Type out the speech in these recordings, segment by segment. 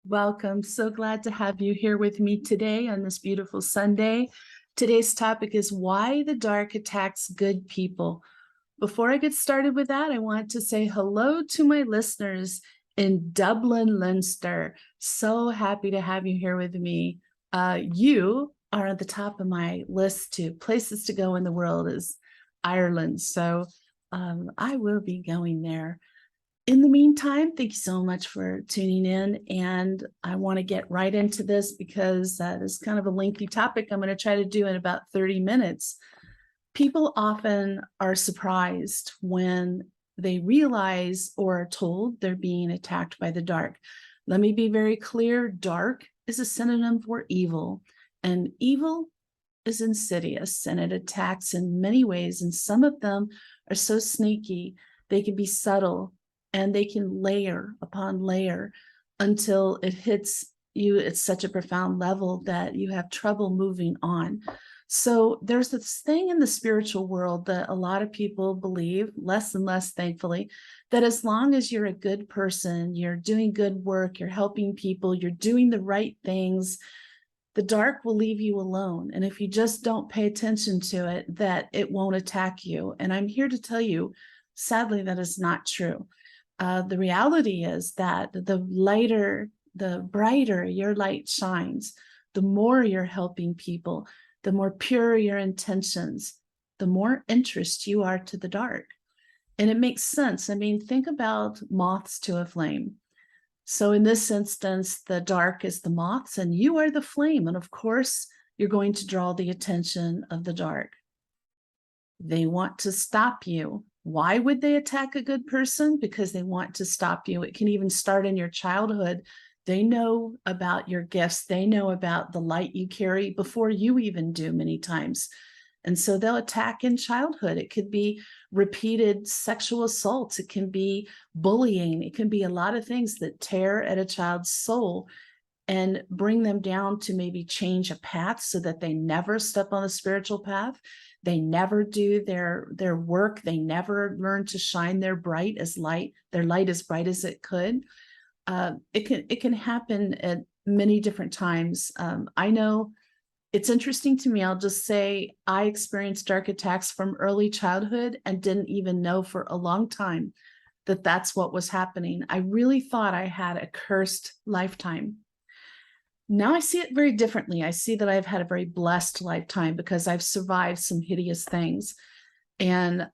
Welcome. So glad to have you here with me today on this beautiful Sunday. Today's topic is why the dark attacks good people. Before I get started with that, I want to say hello to my listeners in Dublin, Leinster. So happy to have you here with me. You are at the top of my list to places to go in the world is Ireland. So I will be going there. In the meantime, thank you so much for tuning in. And I want to get right into this because this is kind of a lengthy topic I'm going to try to do in about 30 minutes. People often are surprised when they realize or are told they're being attacked by the dark. Let me be very clear. Dark is a synonym for evil, and evil is insidious and it attacks in many ways. And some of them are so sneaky, they can be subtle, and they can layer upon layer until it hits you at such a profound level that you have trouble moving on. So there's this thing in the spiritual world that a lot of people believe, less and less, thankfully, that as long as you're a good person, you're doing good work, you're helping people, you're doing the right things, the dark will leave you alone. And if you just don't pay attention to it, that it won't attack you. And I'm here to tell you, sadly, that is not true. The reality is that the lighter, the brighter your light shines, the more you're helping people, the more pure your intentions, the more interest you are to the dark. And it makes sense. I mean, think about moths to a flame. So in this instance, the dark is the moths and you are the flame. And of course, you're going to draw the attention of the dark. They want to stop you. Why would they attack a good person? Because they want to stop you. It can even start in your childhood. They know about your gifts. They know about the light you carry before you even do many times. And so they'll attack in childhood. It could be repeated sexual assaults. It can be bullying. It can be a lot of things that tear at a child's soul and bring them down to maybe change a path so that they never step on the spiritual path. They never do their work. They never learn to shine their light as bright as it could. It can happen at many different times. I know it's interesting to me. I'll just say I experienced dark attacks from early childhood and didn't even know for a long time that that's what was happening. I really thought I had a cursed lifetime. Now I see it very differently. I see that I've had a very blessed lifetime because I've survived some hideous things and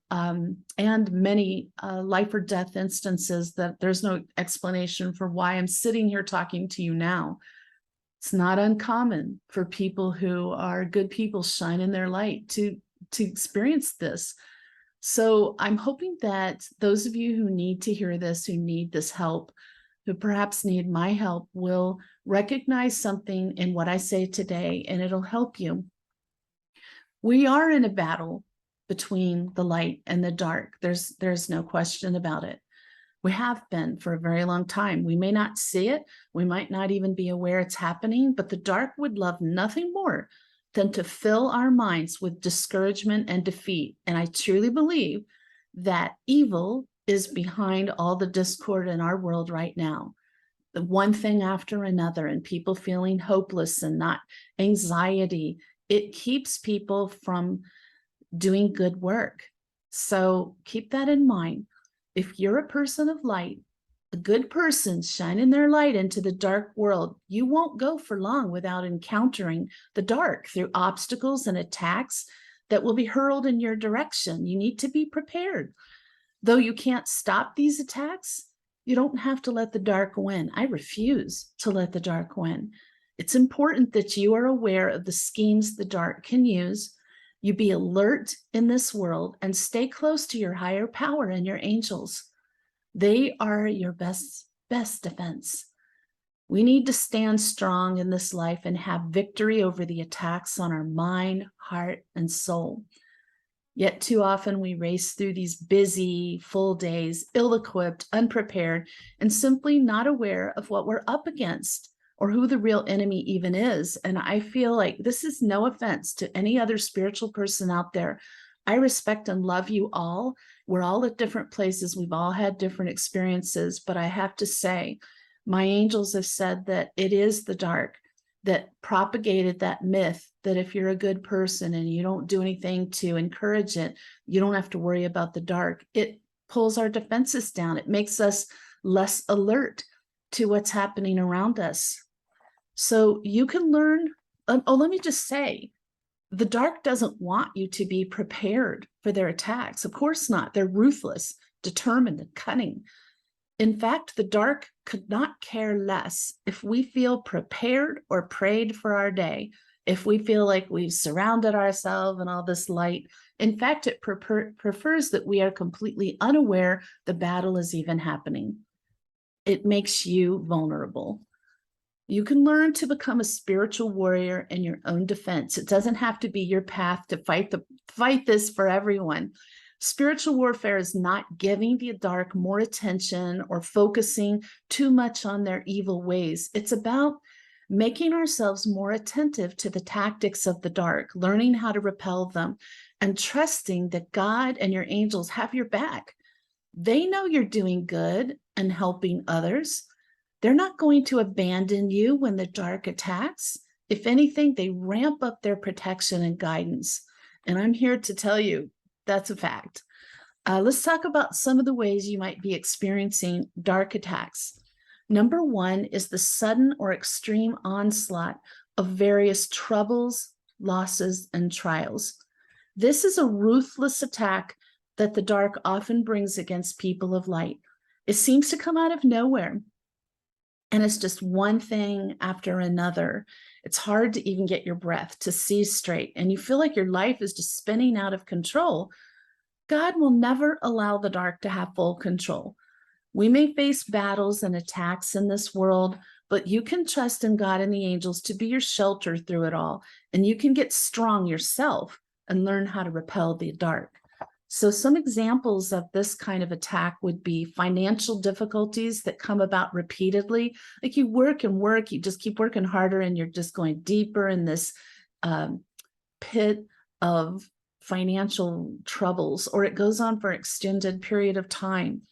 many life or death instances that there's no explanation for why I'm sitting here talking to you now. It's not uncommon for people who are good people shining their light to experience this. So I'm hoping that those of you who need to hear this, who need this help, who perhaps need my help, will recognize something in what I say today, and it'll help you. We are in a battle between the light and the dark. There's no question about it. We have been for a very long time. We may not see it. We might not even be aware it's happening, but the dark would love nothing more than to fill our minds with discouragement and defeat. And I truly believe that evil is behind all the discord in our world right now. The one thing after another, and people feeling hopeless and not anxiety. It keeps people from doing good work. So keep that in mind. If you're a person of light, a good person shining their light into the dark world, you won't go for long without encountering the dark through obstacles and attacks that will be hurled in your direction. You need to be prepared. Though you can't stop these attacks, you don't have to let the dark win. I refuse to let the dark win. It's important that you are aware of the schemes the dark can use. You be alert in this world and stay close to your higher power and your angels. They are your best defense. We need to stand strong in this life and have victory over the attacks on our mind, heart, and soul. Yet too often we race through these busy, full days, ill-equipped, unprepared, and simply not aware of what we're up against or who the real enemy even is. And I feel like this is no offense to any other spiritual person out there. I respect and love you all. We're all at different places. We've all had different experiences, but I have to say, My angels have said that it is the dark that propagated that myth that if you're a good person and you don't do anything to encourage it, you don't have to worry about the dark. It pulls our defenses down. It makes us less alert to what's happening around us. So you can learn. Let me just say, the dark doesn't want you to be prepared for their attacks. Of course not. They're ruthless, determined, and cunning. In fact, the dark could not care less if we feel prepared or prayed for our day, if we feel like we've surrounded ourselves in all this light. In fact, it prefers that we are completely unaware the battle is even happening. It makes you vulnerable. You can learn to become a spiritual warrior in your own defense. It doesn't have to be your path to fight this for everyone. Spiritual warfare is not giving the dark more attention or focusing too much on their evil ways. It's about making ourselves more attentive to the tactics of the dark, learning how to repel them, and trusting that God and your angels have your back. They know you're doing good and helping others. They're not going to abandon you when the dark attacks. If anything, they ramp up their protection and guidance. And I'm here to tell you that's a fact. Let's talk about some of the ways you might be experiencing dark attacks. Number one is the sudden or extreme onslaught of various troubles, losses, and trials. This is a ruthless attack that the dark often brings against people of light. It seems to come out of nowhere, and it's just one thing after another. It's hard to even get your breath, to see straight, and you feel like your life is just spinning out of control. God will never allow the dark to have full control. We may face battles and attacks in this world, but you can trust in God and the angels to be your shelter through it all, and you can get strong yourself and learn how to repel the dark. So some examples of this kind of attack would be financial difficulties that come about repeatedly. Like you work and work, you just keep working harder, and you're just going deeper in this pit of financial troubles, or it goes on for an extended period of time.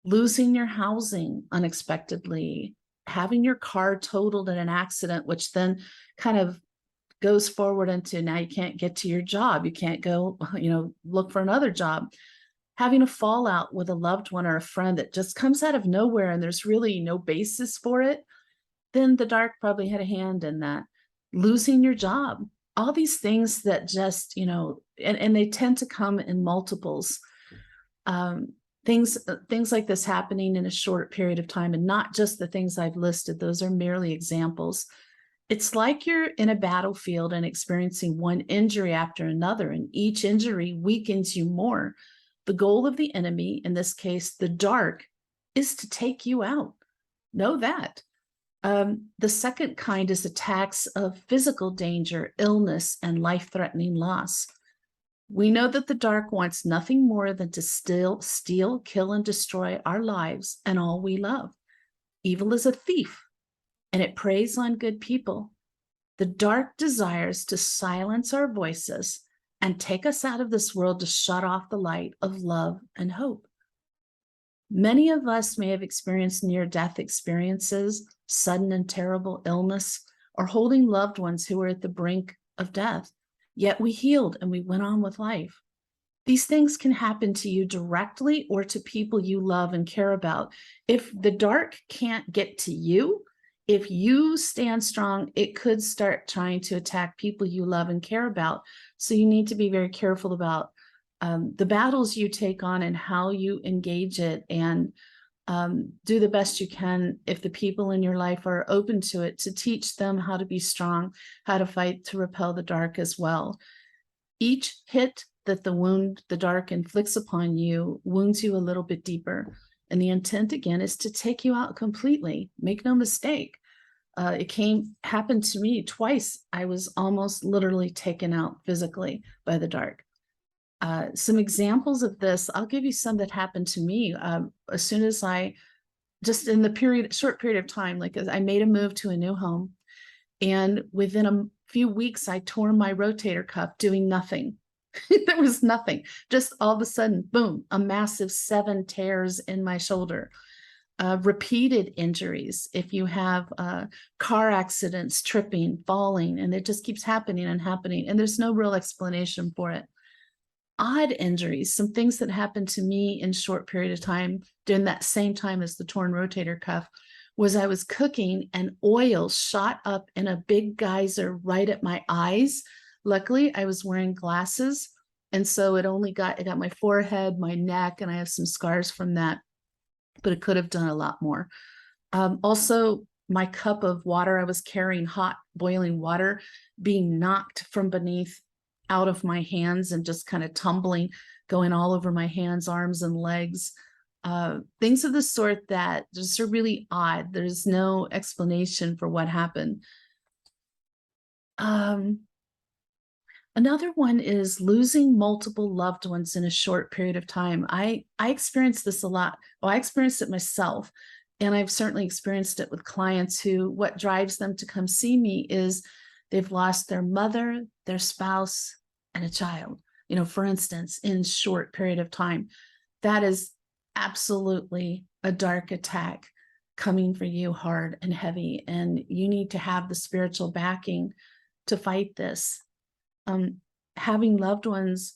Losing your housing unexpectedly, having your car totaled in an accident, which then kind of goes forward into now you can't get to your job. You can't go, look for another job. Having a fallout with a loved one or a friend that just comes out of nowhere and there's really no basis for it, then the dark probably had a hand in that. Losing your job, all these things that just, and they tend to come in multiples. Things like this happening in a short period of time, and not just the things I've listed. Those are merely examples. It's like you're in a battlefield and experiencing one injury after another, and each injury weakens you more. The goal of the enemy, in this case, the dark, is to take you out. Know that. The second kind is attacks of physical danger, illness, and life-threatening loss. We know that the dark wants nothing more than to steal, kill, and destroy our lives and all we love. Evil is a thief, and it preys on good people. The dark desires to silence our voices and take us out of this world to shut off the light of love and hope. Many of us may have experienced near-death experiences, sudden and terrible illness, or holding loved ones who were at the brink of death. Yet we healed and we went on with life. These things can happen to you directly or to people you love and care about. If the dark can't get to you, if you stand strong, it could start trying to attack people you love and care about. So you need to be very careful about the battles you take on and how you engage it, and do the best you can, if the people in your life are open to it, to teach them how to be strong, how to fight to repel the dark as well. Each hit that the dark inflicts upon you wounds you a little bit deeper. And the intent, again, is to take you out completely. Make no mistake. It happened to me twice. I was almost literally taken out physically by the dark. Some examples of this, I'll give you some that happened to me. As soon as just in the short period of time, like I made a move to a new home, and within a few weeks, I tore my rotator cuff doing nothing. There was nothing. Just all of a sudden, boom, a massive 7 tears in my shoulder. repeated injuries, if you have car accidents, tripping, falling, and it just keeps happening and happening, and there's no real explanation for it. Odd injuries, some things that happened to me in a short period of time during that same time as the torn rotator cuff, was I was cooking and oil shot up in a big geyser right at my eyes. Luckily, I was wearing glasses, and so it got my forehead, my neck, and I have some scars from that, but it could have done a lot more. Also, my cup of water, I was carrying hot boiling water, being knocked from beneath out of my hands and just kind of tumbling, going all over my hands, arms, and legs. Things of the sort that just are really odd. There's no explanation for what happened. Another one is losing multiple loved ones in a short period of time. I experienced this a lot. Well, I experienced it myself, and I've certainly experienced it with clients who, what drives them to come see me is they've lost their mother, their spouse, and a child, for instance, in a short period of time. That is absolutely a dark attack coming for you hard and heavy, and you need to have the spiritual backing to fight this. Having loved ones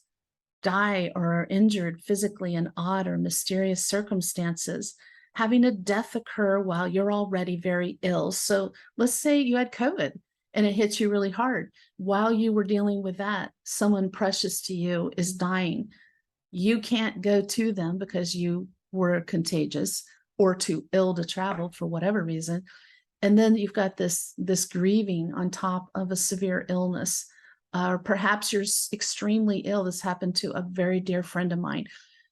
die or are injured physically in odd or mysterious circumstances, having a death occur while you're already very ill. So let's say you had COVID and it hits you really hard. While you were dealing with that, someone precious to you is dying. You can't go to them because you were contagious or too ill to travel for whatever reason. And then you've got this grieving on top of a severe illness. Or perhaps you're extremely ill. This happened to a very dear friend of mine.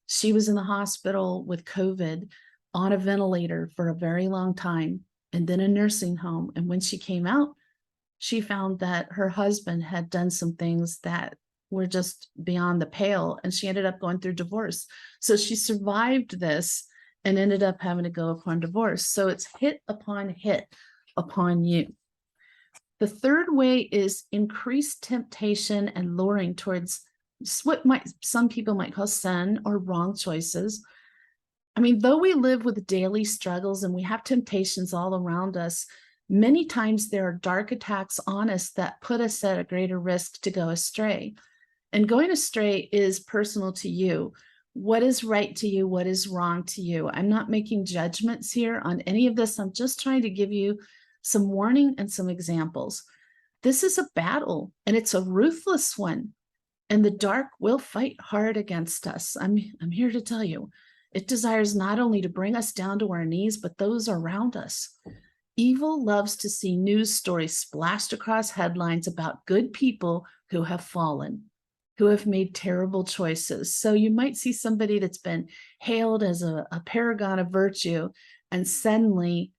She was in the hospital with COVID on a ventilator for a very long time, and then a nursing home. And when she came out, she found that her husband had done some things that were just beyond the pale, and she ended up going through divorce. So she survived this and ended up having to go upon divorce. So it's hit upon you. The third way is increased temptation and luring towards what some people might call sin or wrong choices. I mean, though we live with daily struggles and we have temptations all around us, many times there are dark attacks on us that put us at a greater risk to go astray. And going astray is personal to you. What is right to you? What is wrong to you? I'm not making judgments here on any of this. I'm just trying to give you some warning and some examples. This is a battle, and it's a ruthless one. And the dark will fight hard against us. I'm here to tell you, it desires not only to bring us down to our knees, but those around us. Evil loves to see news stories splashed across headlines about good people who have fallen, who have made terrible choices. So you might see somebody that's been hailed as a paragon of virtue, and suddenly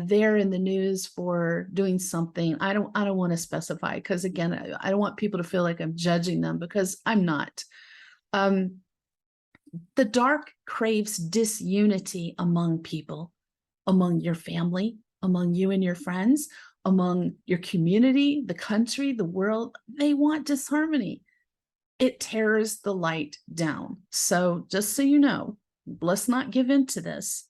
they're in the news for doing something. I don't want to specify, because again, I don't want people to feel like I'm judging them, because I'm not. The dark craves disunity among people, among your family, among you and your friends, among your community, the country, the world. They want disharmony. It tears the light down. So just so you know, let's not give in to this.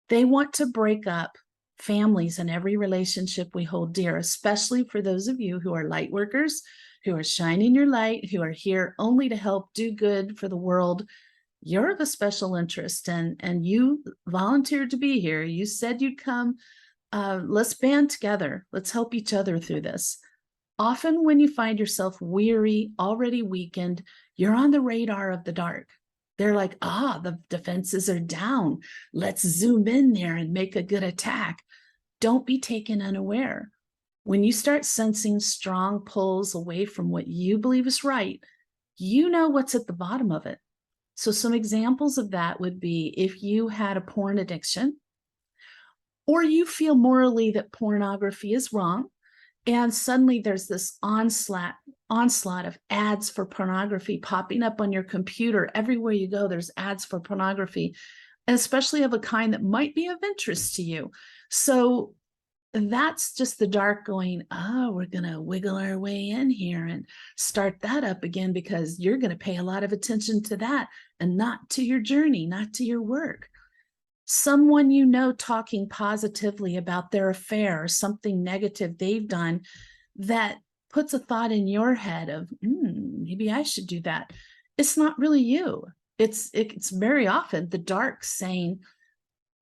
They want to break up families and every relationship we hold dear, especially for those of you who are light workers, who are shining your light, who are here only to help do good for the world. You're of a special interest, and you volunteered to be here. You said you'd come. Let's band together. Let's help each other through this. Often when you find yourself weary, already weakened, you're on the radar of the dark. They're like, the defenses are down. Let's zoom in there and make a good attack. Don't be taken unaware. When you start sensing strong pulls away from what you believe is right, you know what's at the bottom of it. So some examples of that would be if you had a porn addiction, or you feel morally that pornography is wrong, and suddenly there's this onslaught of ads for pornography popping up on your computer. Everywhere you go, there's ads for pornography, and especially of a kind that might be of interest to you. So that's just the dark going, we're going to wiggle our way in here and start that up again, because you're going to pay a lot of attention to that and not to your journey, not to your work. someone you know talking positively about their affair or something negative they've done that puts a thought in your head of, maybe I should do that. It's not really you. It's very often the dark saying,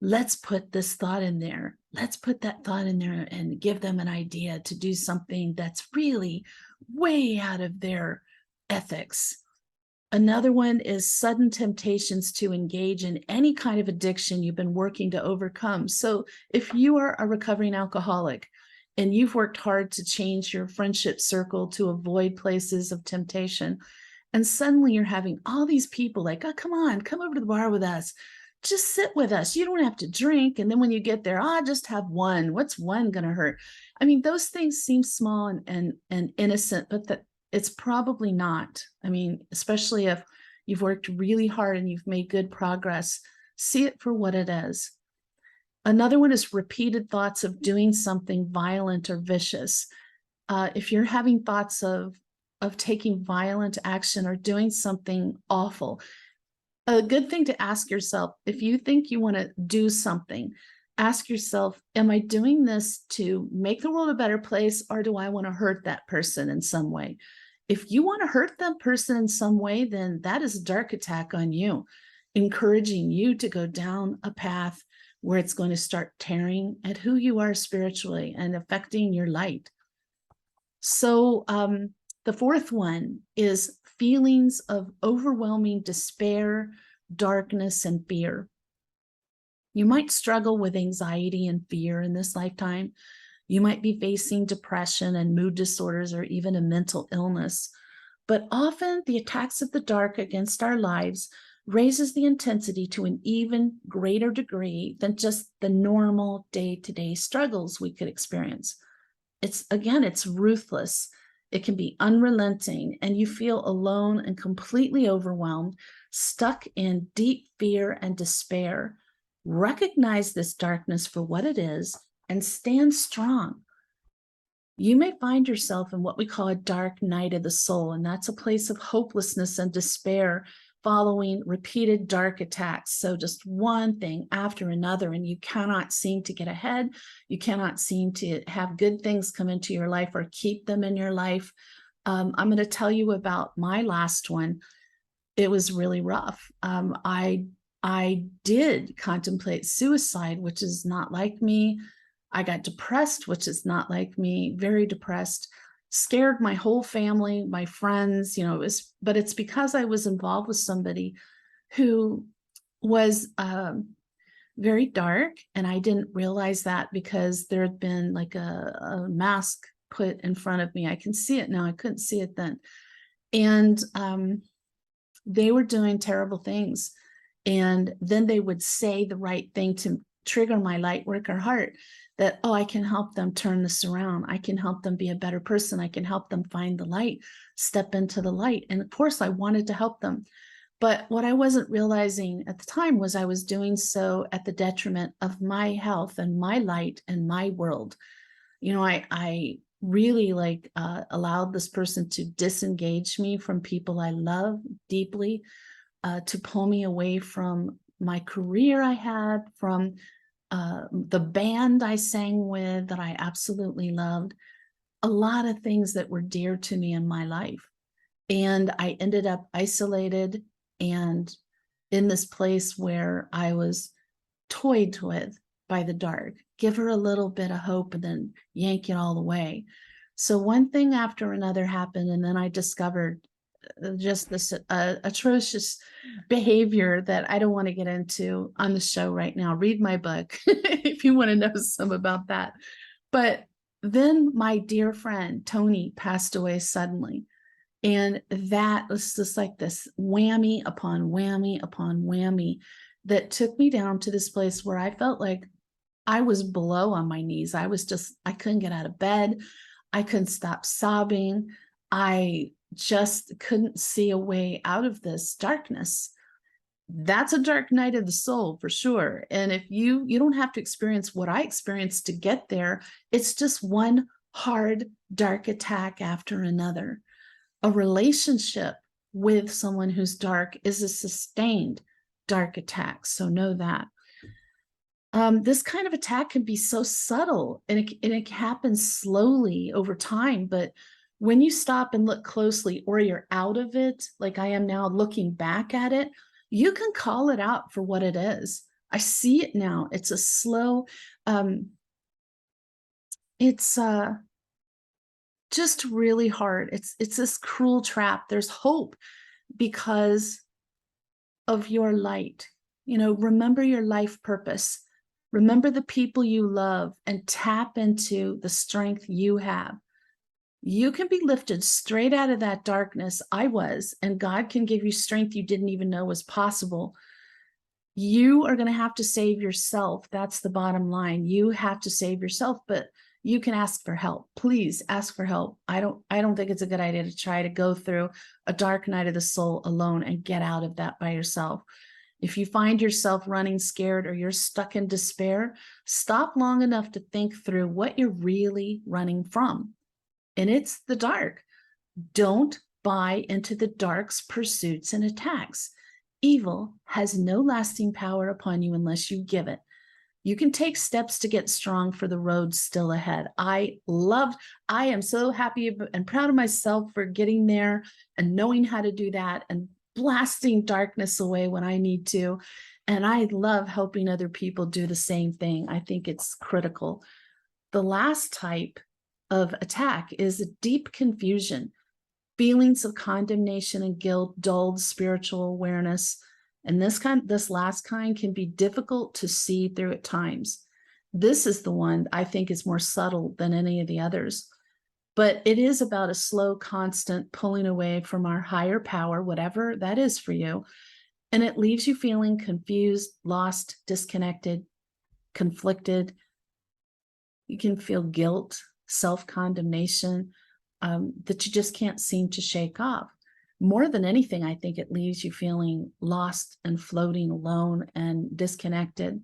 let's put this thought in there. Let's put that thought in there and give them an idea to do something that's really way out of their ethics. Another one is sudden temptations to engage in any kind of addiction you've been working to overcome. So if you are a recovering alcoholic and you've worked hard to change your friendship circle to avoid places of temptation, and suddenly you're having all these people like, oh, come on, come over to the bar with us. Just sit with us. You don't have to drink. And then when you get there, just have one. What's one going to hurt? I mean, those things seem small and innocent, but it's probably not. I mean, especially if you've worked really hard and you've made good progress, see it for what it is. Another one is repeated thoughts of doing something violent or vicious. If you're having thoughts of taking violent action or doing something awful, a good thing to ask yourself, if you think you want to do something, ask yourself, am I doing this to make the world a better place, or do I want to hurt that person in some way? If you want to hurt that person in some way, then that is a dark attack on you, encouraging you to go down a path where it's going to start tearing at who you are spiritually and affecting your light. So the fourth one is feelings of overwhelming despair, darkness, and fear. You might struggle with anxiety and fear in this lifetime. You might be facing depression and mood disorders or even a mental illness. But often the attacks of the dark against our lives raises the intensity to an even greater degree than just the normal day-to-day struggles we could experience. It's ruthless. It can be unrelenting, and you feel alone and completely overwhelmed, stuck in deep fear and despair. Recognize this darkness for what it is and stand strong. You may find yourself in what we call a dark night of the soul, and that's a place of hopelessness and despair following repeated dark attacks. So just one thing after another, and you cannot seem to get ahead. You cannot seem to have good things come into your life or keep them in your life. I'm going to tell you about my last one. It was really rough. I did contemplate suicide, which is not like me. I got depressed, which is not like me, very depressed, scared my whole family, my friends, but it's because I was involved with somebody who was very dark, and I didn't realize that because there had been like a mask put in front of me. I can see it now. I couldn't see it then. And they were doing terrible things. And then they would say the right thing to trigger my light worker heart that, oh, I can help them turn this around. I can help them be a better person. I can help them find the light, step into the light. And of course, I wanted to help them. But what I wasn't realizing at the time was I was doing so at the detriment of my health and my light and my world. I really allowed this person to disengage me from people I love deeply, to pull me away from my career I had, from the band I sang with that I absolutely loved, a lot of things that were dear to me in my life. And I ended up isolated and in this place where I was toyed with by the dark. Give her a little bit of hope and then yank it all away. So one thing after another happened, and then I discovered just this atrocious behavior that I don't want to get into on the show right now. Read my book if you want to know some about that. But then my dear friend Tony passed away suddenly, and that was just like this whammy upon whammy upon whammy that took me down to this place where I felt like I was below on my knees. I couldn't get out of bed. I couldn't stop sobbing. I just couldn't see a way out of this darkness. That's a dark night of the soul for sure. And if you don't have to experience what I experienced to get there, it's just one hard, dark attack after another. A relationship with someone who's dark is a sustained dark attack. So know that. This kind of attack can be so subtle, and it happens slowly over time. But when you stop and look closely, or you're out of it, like I am now looking back at it, you can call it out for what it is. I see it now. It's a slow, it's just really hard. It's this cruel trap. There's hope because of your light. Remember your life purpose. Remember the people you love and tap into the strength you have. You can be lifted straight out of that darkness. I was, and God can give you strength you didn't even know was possible. You are going to have to save yourself. That's the bottom line. You have to save yourself, but you can ask for help. Please ask for help. I don't think it's a good idea to try to go through a dark night of the soul alone and get out of that by yourself. If you find yourself running scared or you're stuck in despair, stop long enough to think through what you're really running from. And it's the dark. Don't buy into the dark's pursuits and attacks. Evil has no lasting power upon you unless you give it. You can take steps to get strong for the road still ahead. I am so happy and proud of myself for getting there and knowing how to do that and blasting darkness away when I need to. And I love helping other people do the same thing. I think it's critical. The last type of attack is a deep confusion, feelings of condemnation and guilt, dulled spiritual awareness. And this last kind can be difficult to see through at times. This is the one I think is more subtle than any of the others. But it is about a slow, constant pulling away from our higher power, whatever that is for you. And it leaves you feeling confused, lost, disconnected, conflicted. You can feel guilt, self-condemnation, that you just can't seem to shake off. More than anything, I think it leaves you feeling lost and floating alone and disconnected.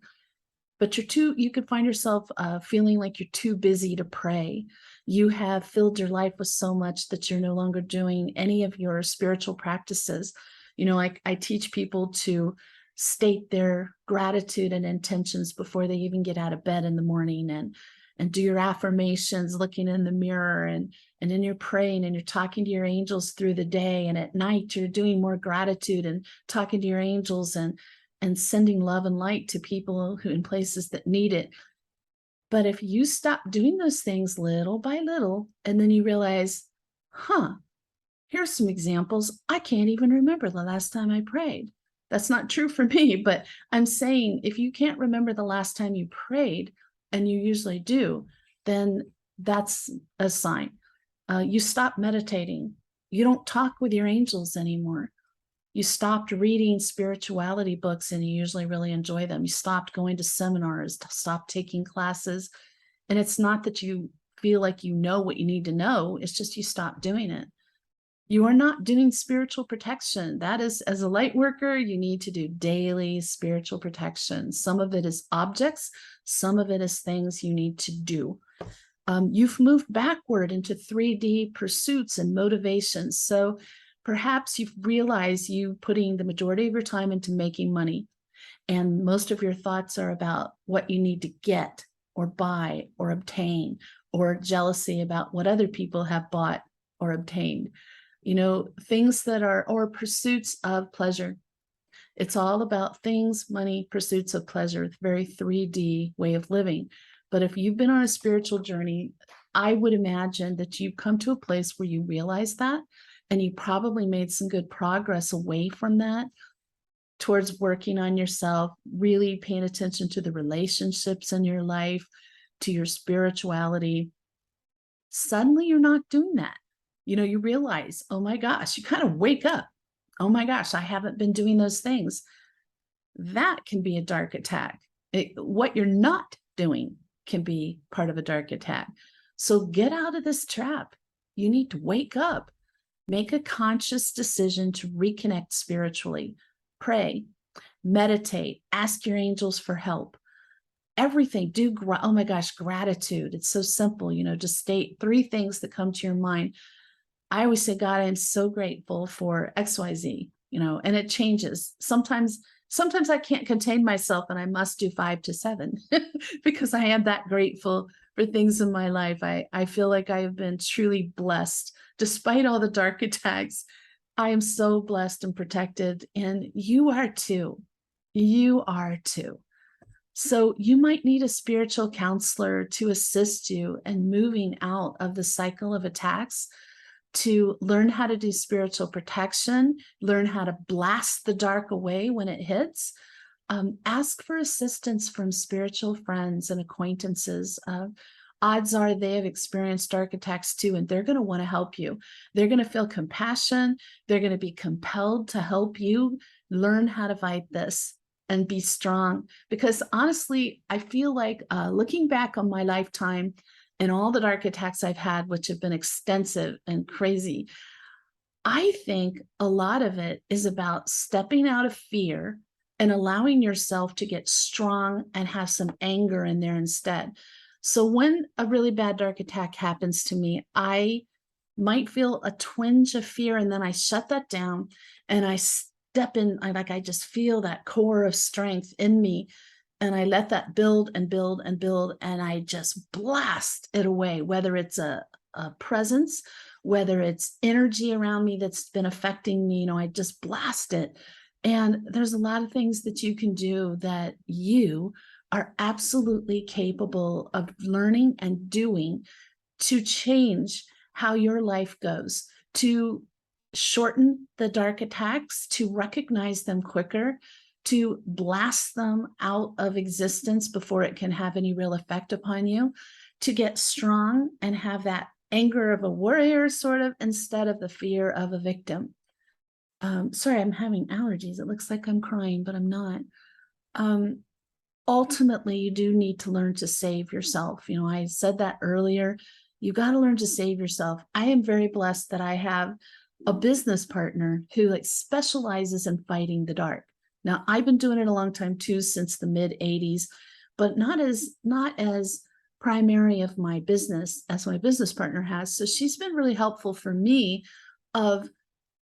But you could find yourself feeling like you're too busy to pray. You have filled your life with so much that you're no longer doing any of your spiritual practices. I teach people to state their gratitude and intentions before they even get out of bed in the morning, and do your affirmations looking in the mirror, and then you're praying and you're talking to your angels through the day, and at night you're doing more gratitude and talking to your angels and sending love and light to people who in places that need it. But if you stop doing those things little by little, and then you realize, here's some examples. I can't even remember the last time I prayed. That's not true for me, but I'm saying if you can't remember the last time you prayed, and you usually do, then that's a sign. You stop meditating. You don't talk with your angels anymore. You stopped reading spirituality books, and you usually really enjoy them. You stopped going to seminars, stopped taking classes. And it's not that you feel like you know what you need to know. It's just you stopped doing it. You are not doing spiritual protection. That is, as a light worker, you need to do daily spiritual protection. Some of it is objects. Some of it is things you need to do. You've moved backward into 3D pursuits and motivations. So perhaps you've realized you putting the majority of your time into making money, and most of your thoughts are about what you need to get or buy or obtain, or jealousy about what other people have bought or obtained. Things that are, or pursuits of pleasure. It's all about things, money, pursuits of pleasure. It's a very 3D way of living. But if you've been on a spiritual journey, I would imagine that you've come to a place where you realize that, and you probably made some good progress away from that towards working on yourself, really paying attention to the relationships in your life, to your spirituality. Suddenly you're not doing that. You realize, oh my gosh, you kind of wake up. Oh my gosh, I haven't been doing those things. That can be a dark attack. What you're not doing can be part of a dark attack. So get out of this trap. You need to wake up. Make a conscious decision to reconnect spiritually. Pray, meditate, ask your angels for help. Everything, oh my gosh, gratitude. It's so simple, just state 3 things that come to your mind. I always say, God, I'm so grateful for XYZ, and it changes. Sometimes sometimes I can't contain myself and I must do 5 to 7 because I am that grateful for things in my life. I feel like I have been truly blessed despite all the dark attacks. I am so blessed and protected, and you are too. You are too. So you might need a spiritual counselor to assist you in moving out of the cycle of attacks, to learn how to do spiritual protection, learn how to blast the dark away when it hits. Ask for assistance from spiritual friends and acquaintances. Odds are they have experienced dark attacks too, and they're going to want to help you. They're going to feel compassion. They're going to be compelled to help you learn how to fight this and be strong. Because honestly, I feel like looking back on my lifetime and all the dark attacks I've had, which have been extensive and crazy, I think a lot of it is about stepping out of fear and allowing yourself to get strong and have some anger in there instead. So when a really bad dark attack happens to me, I might feel a twinge of fear, and then I shut that down and I step in. I just feel that core of strength in me, and I let that build and build and build, and I just blast it away, whether it's a presence, whether it's energy around me that's been affecting me, I just blast it. And there's a lot of things that you can do that you are absolutely capable of learning and doing to change how your life goes, to shorten the dark attacks, to recognize them quicker, to blast them out of existence before it can have any real effect upon you, to get strong and have that anger of a warrior sort of instead of the fear of a victim. Sorry, I'm having allergies. It looks like I'm crying, but I'm not. Ultimately, you do need to learn to save yourself. I said that earlier. You got to learn to save yourself. I am very blessed that I have a business partner who specializes in fighting the dark. Now, I've been doing it a long time too, since the mid 80s, but not as primary of my business as my business partner has. So she's been really helpful for me of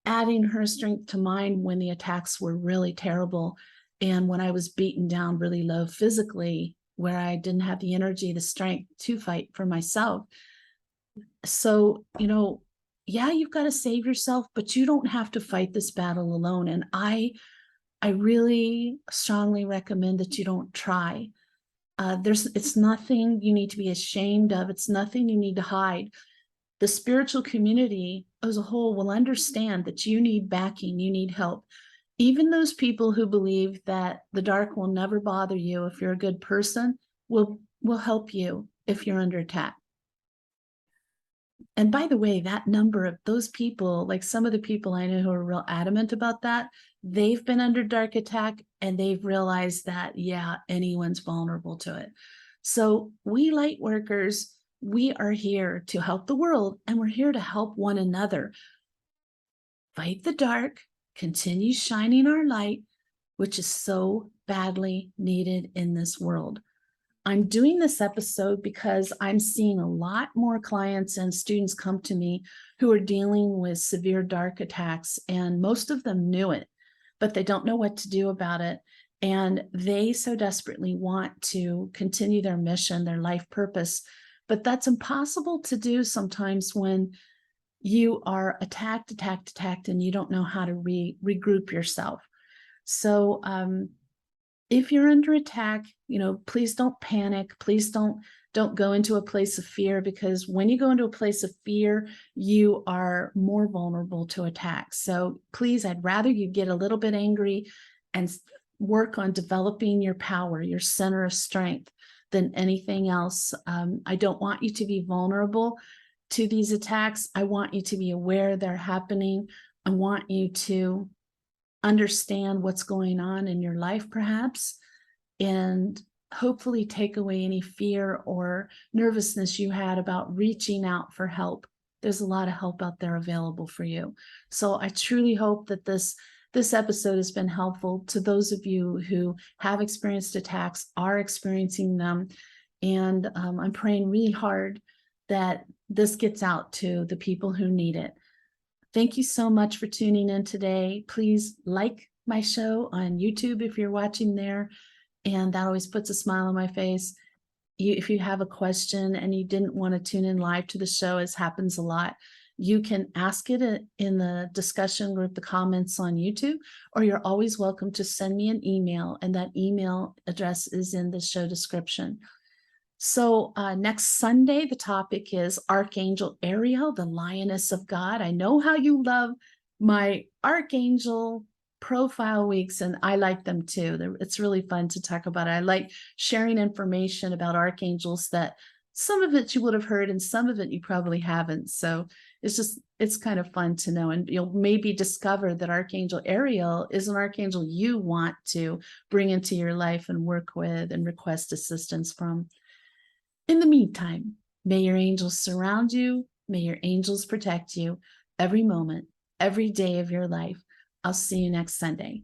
adding her strength to mine when the attacks were really terrible and when I was beaten down really low physically, where I didn't have the energy, the strength to fight for myself. So, yeah, you've got to save yourself, but you don't have to fight this battle alone. And I really strongly recommend that you don't try. It's nothing you need to be ashamed of. It's nothing you need to hide. The spiritual community as a whole will understand that you need backing, you need help. Even those people who believe that the dark will never bother you if you're a good person will help you if you're under attack. And by the way, that number of those people, like some of the people I know who are real adamant about that, they've been under dark attack and they've realized that, yeah, anyone's vulnerable to it. So we light workers, we are here to help the world, and we're here to help one another fight the dark, continue shining our light, which is so badly needed in this world. I'm doing this episode because I'm seeing a lot more clients and students come to me who are dealing with severe dark attacks, and most of them knew it, but they don't know what to do about it. And they so desperately want to continue their mission, their life purpose, but that's impossible to do sometimes when you are attacked, and you don't know how to regroup yourself. So if you're under attack, please don't panic. Please don't go into a place of fear, because when you go into a place of fear, you are more vulnerable to attack. So please, I'd rather you get a little bit angry and work on developing your power, your center of strength, than anything else. I don't want you to be vulnerable to these attacks. I want you to be aware they're happening. I want you to understand what's going on in your life, perhaps, and hopefully take away any fear or nervousness you had about reaching out for help. There's a lot of help out there available for you. So I truly hope that this episode has been helpful to those of you who have experienced attacks, are experiencing them, and I'm praying really hard that this gets out to the people who need it. Thank you so much for tuning in today. Please like my show on YouTube if you're watching there, and that always puts a smile on my face. If you have a question and you didn't want to tune in live to the show, as happens a lot, you can ask it in the discussion group, the comments on YouTube, or you're always welcome to send me an email, and that email address is in the show description. So next Sunday, the topic is Archangel Ariel, the lioness of God. I know how you love my Archangel profile weeks, and I like them too. It's really fun to talk about it. I like sharing information about archangels that some of it you would have heard and some of it you probably haven't. So it's kind of fun to know. And you'll maybe discover that Archangel Ariel is an archangel you want to bring into your life and work with and request assistance from. In the meantime, may your angels surround you. May your angels protect you every moment, every day of your life. I'll see you next Sunday.